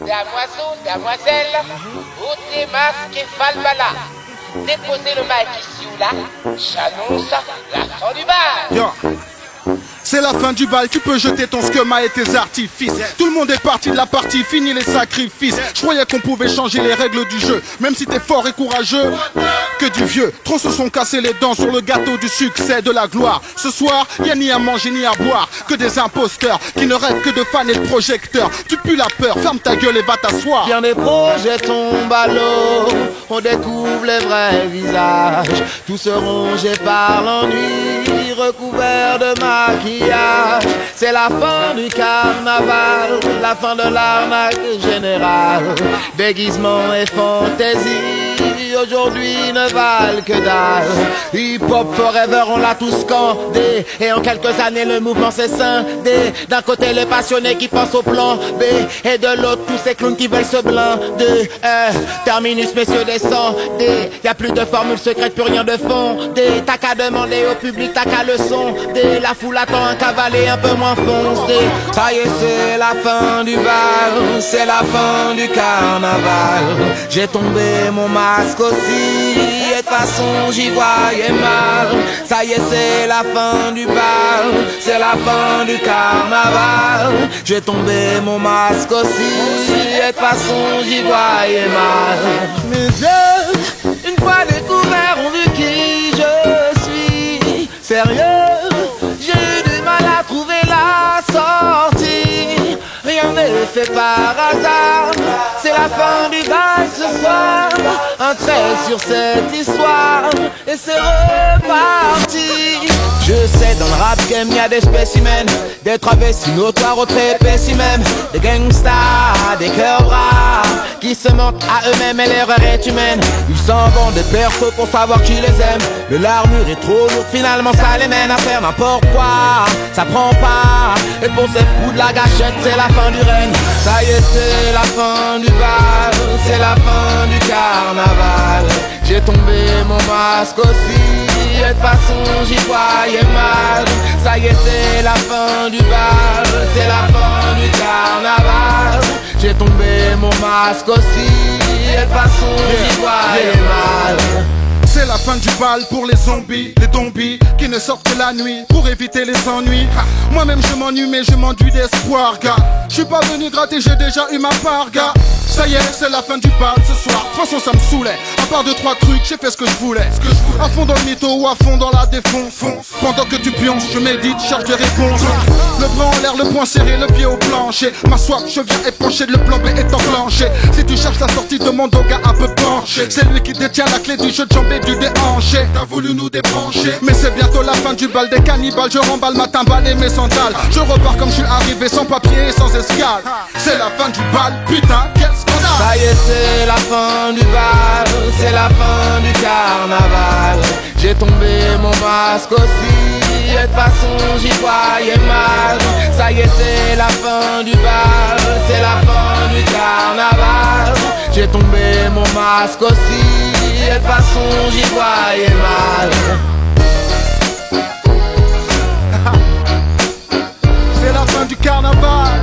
Damoiseau, damoiselle, ôtez masque et falbala. Déposez le mic ici ou là, j'annonce la fin du bal. Yo. C'est la fin du bal, tu peux jeter ton schéma et tes artifices. Tout le monde est parti de la partie, fini les sacrifices. Je croyais qu'on pouvait changer les règles du jeu, même si t'es fort et courageux. Que du vieux, trop se sont cassés les dents sur le gâteau du succès, de la gloire. Ce soir, y'a ni à manger ni à boire, que des imposteurs qui ne rêvent que de fans et de projecteurs. Tu pues la peur, ferme ta gueule et va t'asseoir. Bien des projets tombent à l'eau, on découvre les vrais visages. Tous se rongés par l'ennui, recouverts de maquillage. C'est la fin du carnaval, la fin de l'arnaque générale. Déguisement et fantaisie, aujourd'hui ne valent que dalle. Hip-hop forever, on l'a tous scandé. Et en quelques années, le mouvement s'est scindé. D'un côté, les passionnés qui pensent au plan B, et de l'autre, tous ces clowns qui veulent se blinder. Terminus, messieurs, descendez. Y'a plus de formule secrète, plus rien de fondé. T'as qu'à demander au public, t'as qu'à le sonder. La foule attend un cavalier un peu moins foncé. Ça y est, c'est la fin du bal, c'est la fin du carnaval. J'ai tombé mon masque aussi, et de toute façon j'y voyais mal. Ça y est, c'est la fin du bal, c'est la fin du carnaval. J'ai tombé mon masque aussi, et de toute façon j'y voyais mal. Mes yeux, une fois découverts, ont vu qui je suis. Sérieux, j'ai eu du mal à trouver la sortie. Rien n'est fait par hasard, c'est la fin du bal ce soir. Un trait sur cette histoire, et c'est reparti. Je sais, dans le rap game y'a des spécimens, des travestis notoires au très épais même. Des gangsters, des cœurs braves, qui se mentent à eux-mêmes et l'erreur est humaine. Ils s'en vont des persos pour savoir qui les aime. Mais l'armure est trop lourde, finalement ça les mène à faire n'importe quoi. Ça prend pas, et pour ces fous de la gâchette c'est la fin du règne. Ça y est, c'est la fin du bal, c'est la fin du carnaval. J'ai tombé mon masque aussi, et de toute façon j'y voyais mal. Ça y est, c'est la fin du bal, c'est la fin du carnaval. J'ai tombé mon masque aussi, et de toute façon j'y voyais mal. C'est la fin du bal pour les zombies, les zombies qui ne sortent que la nuit pour éviter les ennuis. Moi-même je m'ennuie mais je m'enduis d'espoir, gars. Je suis pas venu gratter, j'ai déjà eu ma part, gars. Ça y est, c'est la fin du bal ce soir. Franchement ça me saoulait. À part 2-3 trucs, j'ai fait ce que je voulais. À fond dans le mytho ou à fond dans la défonce. Pendant que tu pionces, je médite, cherche des réponses. Le bras en l'air, le poing serré, le pied au plancher. Ma soif, je viens épancher, le plan B est enclenché. Si tu cherches la sortie, demande au gars un peu penché. C'est lui qui détient la clé du jeu de jambes et du déhanché. T'as voulu nous débrancher, mais c'est bientôt la fin du bal des cannibales. Je remballe ma timbale et mes sandales. Je repars comme je suis arrivé, sans papier et sans escale. C'est la fin du bal, putain, quel scandale. Ça y est, c'est la fin du bal, c'est la fin du carnaval. J'ai tombé mon masque aussi, et de toute façon j'y voyais mal. Ça y est, c'est la fin du bal, c'est la fin du carnaval. J'ai tombé mon masque aussi, et de toute façon j'y voyais mal. C'est la fin du carnaval.